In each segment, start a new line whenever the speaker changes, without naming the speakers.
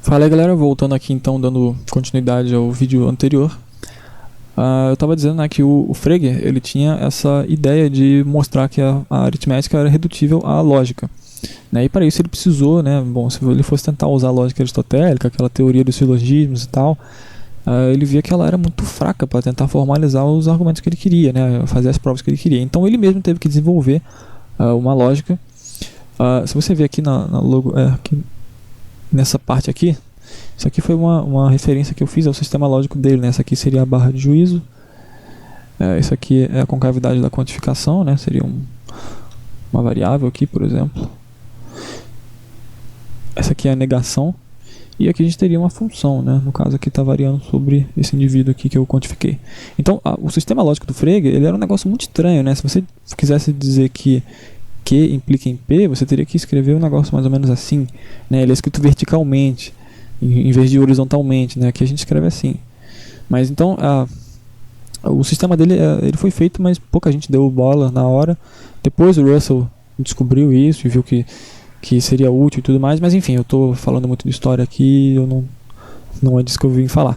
Fala aí, galera, voltando aqui então, dando continuidade ao vídeo anterior. Eu estava dizendo, né, que o Frege ele tinha essa ideia de mostrar que a aritmética era redutível à lógica, né, e para isso ele precisou, né, bom, se ele fosse tentar usar a lógica aristotélica, aquela teoria dos silogismos e tal, ele via que ela era muito fraca para tentar formalizar os argumentos que ele queria, né, fazer as provas que ele queria. Então ele mesmo teve que desenvolver uma lógica. Se você ver aqui na logo, aqui nessa parte aqui, isso aqui foi uma referência que eu fiz ao sistema lógico dele, né? Essa aqui seria a barra de juízo, isso aqui é a concavidade da quantificação, né? Seria uma variável aqui, por exemplo. Essa aqui é a negação, e aqui a gente teria uma função, né? No caso aqui está variando sobre esse indivíduo aqui que eu quantifiquei. Então o sistema lógico do Frege ele era um negócio muito estranho, né? Se você quisesse dizer que Q implica em P, você teria que escrever um negócio mais ou menos assim, né? Ele é escrito verticalmente em vez de horizontalmente, né? Aqui a gente escreve assim. Mas então o sistema dele ele foi feito, mas pouca gente deu bola na hora. Depois o Russell descobriu isso e viu que seria útil e tudo mais. Mas enfim, eu estou falando muito de história aqui, não é disso que eu vim falar.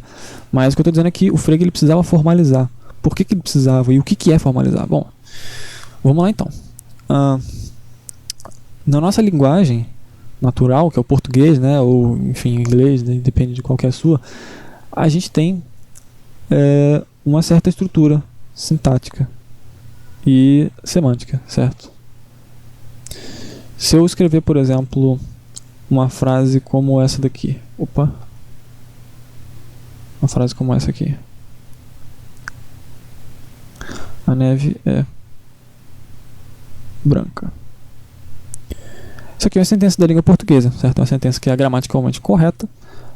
Mas o que eu estou dizendo é que o Frege ele precisava formalizar. Por que ele precisava e o que é formalizar? Bom, vamos lá então. Na nossa linguagem natural, que é o português, né, ou enfim, inglês, né, depende de qual que é a sua, a gente tem uma certa estrutura sintática e semântica, certo? Se eu escrever, por exemplo, uma frase como essa daqui, uma frase como essa aqui: a neve é branca. Isso aqui é uma sentença da língua portuguesa, certo? Uma sentença que é gramaticalmente correta,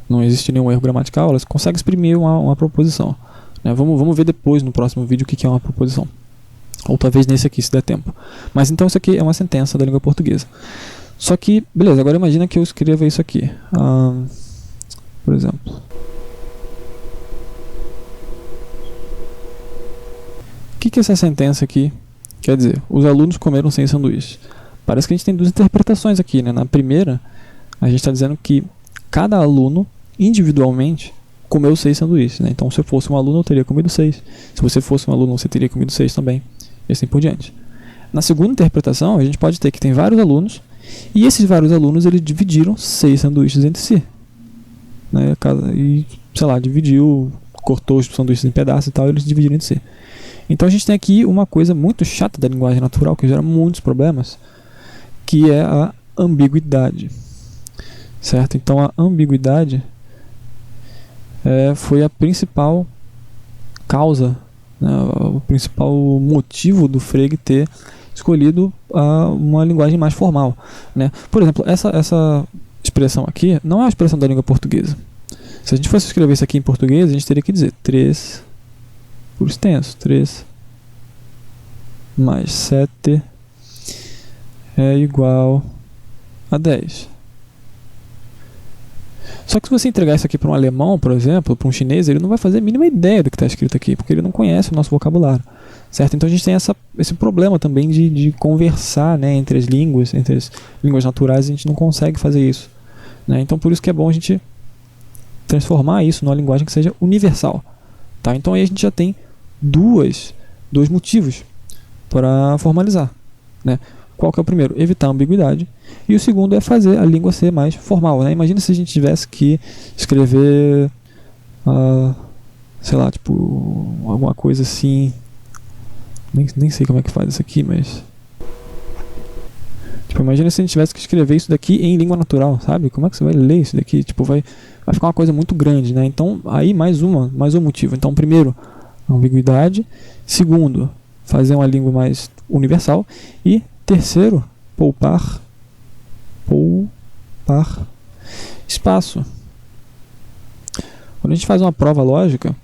não existe nenhum erro gramatical, ela consegue exprimir uma proposição, né? Vamos ver depois no próximo vídeo o que é uma proposição, ou talvez nesse aqui se der tempo. Mas então isso aqui é uma sentença da língua portuguesa. Só que, beleza, agora imagina que eu escreva isso aqui, por exemplo. O que é essa sentença aqui quer dizer? Os alunos comeram 100 sanduíches. Parece que a gente tem duas interpretações aqui, né? Na primeira, a gente está dizendo que cada aluno, individualmente, comeu 6 sanduíches, né? Então, se eu fosse um aluno, eu teria comido 6. Se você fosse um aluno, você teria comido 6 também. E assim por diante. Na segunda interpretação, a gente pode ter que tem vários alunos, e esses vários alunos, eles dividiram 6 sanduíches entre si, né? E, sei lá, cortou os sanduíches em pedaços e tal, e eles dividiram entre si. Então, a gente tem aqui uma coisa muito chata da linguagem natural, que gera muitos problemas, que é a ambiguidade, certo? Então a ambiguidade foi a principal causa, né, o principal motivo do Frege ter escolhido uma linguagem mais formal, né? Por exemplo, essa expressão aqui não é uma expressão da língua portuguesa. Se a gente fosse escrever isso aqui em português, a gente teria que dizer 3 por extenso, 3 mais 7 é igual a 10. Só que se você entregar isso aqui para um alemão, por exemplo, para um chinês, ele não vai fazer a mínima ideia do que está escrito aqui, porque ele não conhece o nosso vocabulário, certo? Então a gente tem esse problema também de conversar, né, entre as línguas naturais, a gente não consegue fazer isso, né? Então por isso que é bom a gente transformar isso numa linguagem que seja universal, tá? Então aí a gente já tem dois motivos para formalizar, né? Qual que é o primeiro? Evitar a ambiguidade. E o segundo é fazer a língua ser mais formal, né? Imagina se a gente tivesse que escrever, sei lá, tipo, alguma coisa assim. Nem sei como é que faz isso aqui, mas... Tipo, imagina se a gente tivesse que escrever isso daqui em língua natural, sabe? Como é que você vai ler isso daqui? Tipo, vai ficar uma coisa muito grande, né? Então, aí mais um motivo. Então, primeiro, ambiguidade. Segundo, fazer uma língua mais universal. E terceiro, poupar espaço. Quando a gente faz uma prova lógica,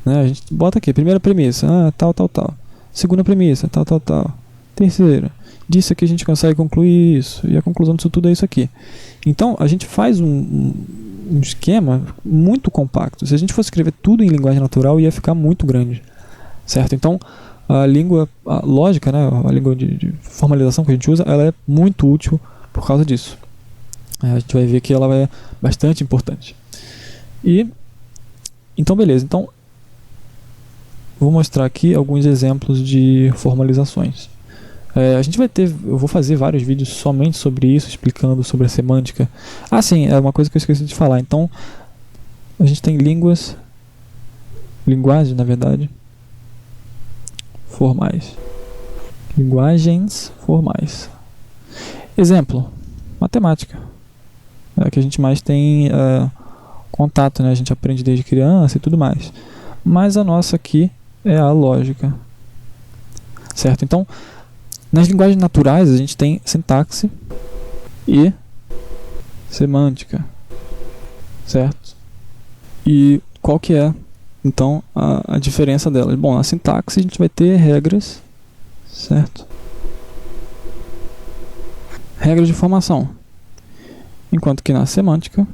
né, a gente bota aqui, primeira premissa, tal. Segunda premissa, tal. Terceira, disso aqui a gente consegue concluir isso. E a conclusão disso tudo é isso aqui. Então, a gente faz um esquema muito compacto. Se a gente fosse escrever tudo em linguagem natural, ia ficar muito grande, certo? Então, a língua lógica, né, a língua de formalização que a gente usa, ela é muito útil por causa disso. A gente vai ver que ela é bastante importante. Então beleza, então vou mostrar aqui alguns exemplos de formalizações. Eu vou fazer vários vídeos somente sobre isso, explicando sobre a semântica. Sim, é uma coisa que eu esqueci de falar. Então, a gente tem linguagens, na verdade, formais. Linguagens formais. Exemplo, matemática. É a que a gente mais tem contato, né? A gente aprende desde criança e tudo mais. Mas a nossa aqui é a lógica. Certo? Então, nas linguagens naturais a gente tem sintaxe e semântica. Certo? E qual que é, então, a diferença delas? Bom, na sintaxe a gente vai ter regras, certo? Regras de formação. Enquanto que na semântica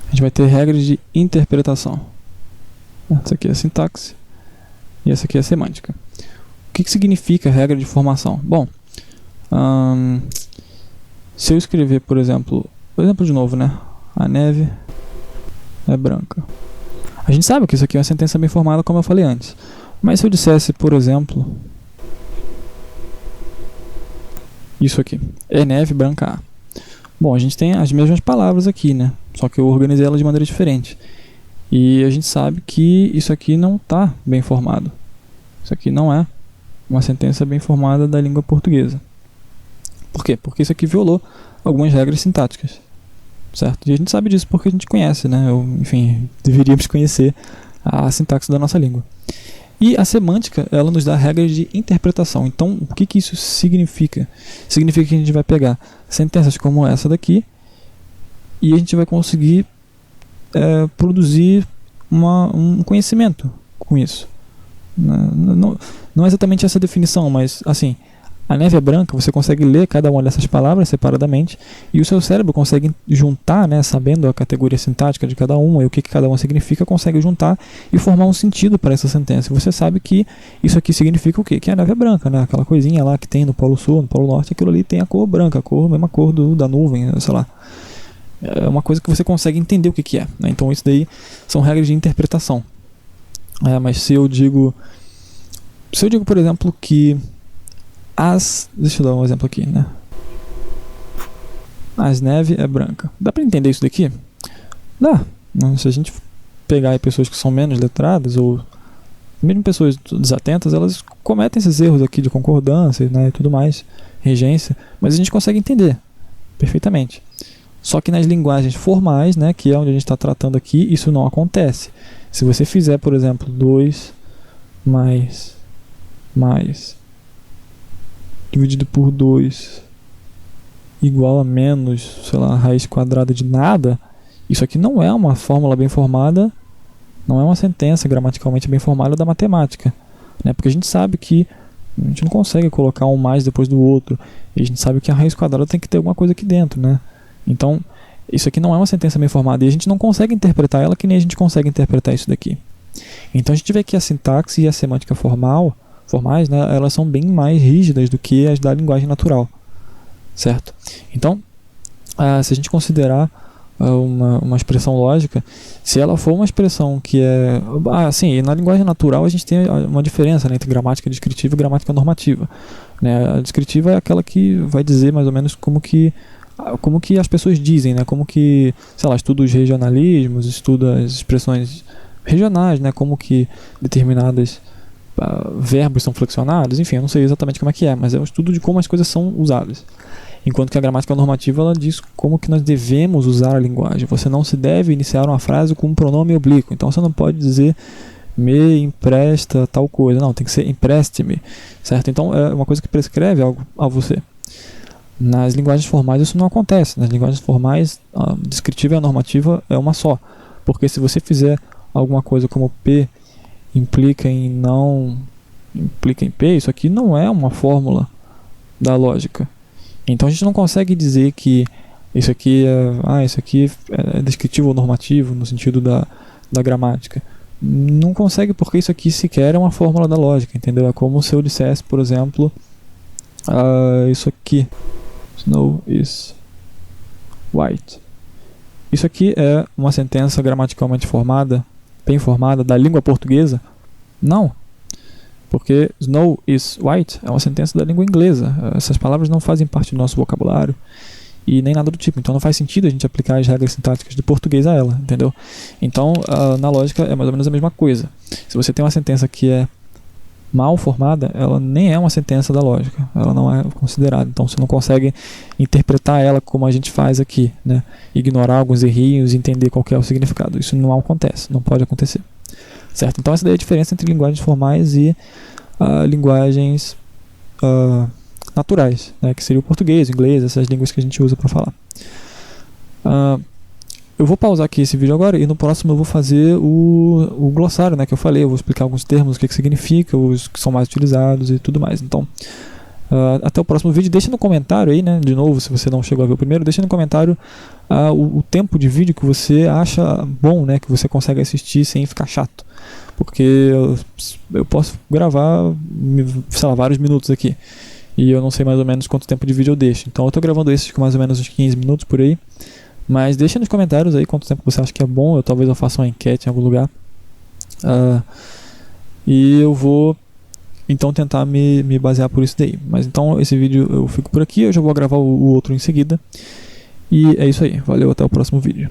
a gente vai ter regras de interpretação. Essa aqui é a sintaxe e essa aqui é a semântica. O que significa regra de formação? Bom, se eu escrever, por exemplo de novo, né? A neve é branca. A gente sabe que isso aqui é uma sentença bem formada, como eu falei antes. Mas se eu dissesse, por exemplo, isso aqui, é neve branca A. Bom, a gente tem as mesmas palavras aqui, né? Só que eu organizei elas de maneira diferente. E a gente sabe que isso aqui não está bem formado. Isso aqui não é uma sentença bem formada da língua portuguesa. Por quê? Porque isso aqui violou algumas regras sintáticas. Certo? E a gente sabe disso porque a gente conhece, né? Enfim, deveríamos conhecer a sintaxe da nossa língua. E a semântica, ela nos dá regras de interpretação. Então, o que isso significa? Significa que a gente vai pegar sentenças como essa daqui e a gente vai conseguir produzir um conhecimento com isso. Não é exatamente essa definição, mas assim, a neve é branca, você consegue ler cada uma dessas palavras separadamente e o seu cérebro consegue juntar, né, sabendo a categoria sintática de cada uma e o que cada uma significa, consegue juntar e formar um sentido para essa sentença. Você sabe que isso aqui significa o quê? Que a neve é branca, né? Aquela coisinha lá que tem no Polo Sul, no Polo Norte, aquilo ali tem a cor branca, a mesma cor da nuvem, sei lá. É uma coisa que você consegue entender o que é, né? Então isso daí são regras de interpretação. Mas se eu digo, por exemplo, que deixa eu dar um exemplo aqui, né? As neve é branca. Dá pra entender isso daqui? Dá. Se a gente pegar aí pessoas que são menos letradas, ou mesmo pessoas desatentas, elas cometem esses erros aqui de concordância, né, e tudo mais, regência, mas a gente consegue entender perfeitamente. Só que nas linguagens formais, né, que é onde a gente está tratando aqui, isso não acontece. Se você fizer, por exemplo, 2 mais dividido por 2 igual a menos, sei lá, raiz quadrada de nada, isso aqui não é uma fórmula bem formada, não é uma sentença gramaticalmente bem formada da matemática, né? Porque a gente sabe que a gente não consegue colocar um mais depois do outro, e a gente sabe que a raiz quadrada tem que ter alguma coisa aqui dentro, né? Então, isso aqui não é uma sentença bem formada, e a gente não consegue interpretar ela que nem a gente consegue interpretar isso daqui. Então a gente vê que a sintaxe e a semântica formais, né, elas são bem mais rígidas do que as da linguagem natural, certo? Então, se a gente considerar uma expressão lógica, se ela for uma expressão que é... sim, na linguagem natural a gente tem uma diferença, né, entre gramática descritiva e gramática normativa, né? A descritiva é aquela que vai dizer mais ou menos como que as pessoas dizem, né? Como que, sei lá, estuda os regionalismos, estuda as expressões regionais, né? Como que determinadas verbos são flexionados, enfim, eu não sei exatamente como é que é, mas é um estudo de como as coisas são usadas. Enquanto que a gramática normativa, ela diz como que nós devemos usar a linguagem. Você não se deve iniciar uma frase com um pronome oblíquo, então você não pode dizer me empresta tal coisa, não, tem que ser empreste-me, certo? Então é uma coisa que prescreve algo a você. Nas linguagens formais isso não acontece. Nas linguagens formais, a descritiva e a normativa é uma só, porque se você fizer alguma coisa como P implica em P, isso aqui não é uma fórmula da lógica. Então a gente não consegue dizer que isso aqui é descritivo ou normativo no sentido da gramática. Não consegue, porque isso aqui sequer é uma fórmula da lógica, entendeu? É como se eu dissesse, por exemplo, isso aqui Snow is white. Isso aqui é uma sentença gramaticalmente formada, bem formada, da língua portuguesa? Não. Porque snow is white é uma sentença da língua inglesa. Essas palavras não fazem parte do nosso vocabulário e nem nada do tipo. Então não faz sentido a gente aplicar as regras sintáticas do português a ela, entendeu? Então, na lógica é mais ou menos a mesma coisa. Se você tem uma sentença que é mal formada, ela nem é uma sentença da lógica, ela não é considerada, então você não consegue interpretar ela como a gente faz aqui, né? Ignorar alguns errinhos e entender qual que é o significado. Isso não acontece, não pode acontecer, certo? Então essa daí é a diferença entre linguagens formais e linguagens naturais, né? Que seria o português, o inglês, essas línguas que a gente usa para falar. Eu vou pausar aqui esse vídeo agora e no próximo eu vou fazer o glossário, né, que eu falei. Eu vou explicar alguns termos, o que significa, os que são mais utilizados e tudo mais. Então, até o próximo vídeo. Deixa no comentário aí, né, de novo, se você não chegou a ver o primeiro, deixa no comentário o tempo de vídeo que você acha bom, né, que você consegue assistir sem ficar chato. Porque eu posso gravar, sei lá, vários minutos aqui. E eu não sei mais ou menos quanto tempo de vídeo eu deixo. Então eu tô gravando esses com mais ou menos uns 15 minutos por aí. Mas deixa nos comentários aí quanto tempo você acha que é bom. Talvez eu faça uma enquete em algum lugar. E eu vou então tentar me basear por isso daí. Mas então esse vídeo eu fico por aqui. Eu já vou gravar o outro em seguida. E é isso aí. Valeu, até o próximo vídeo.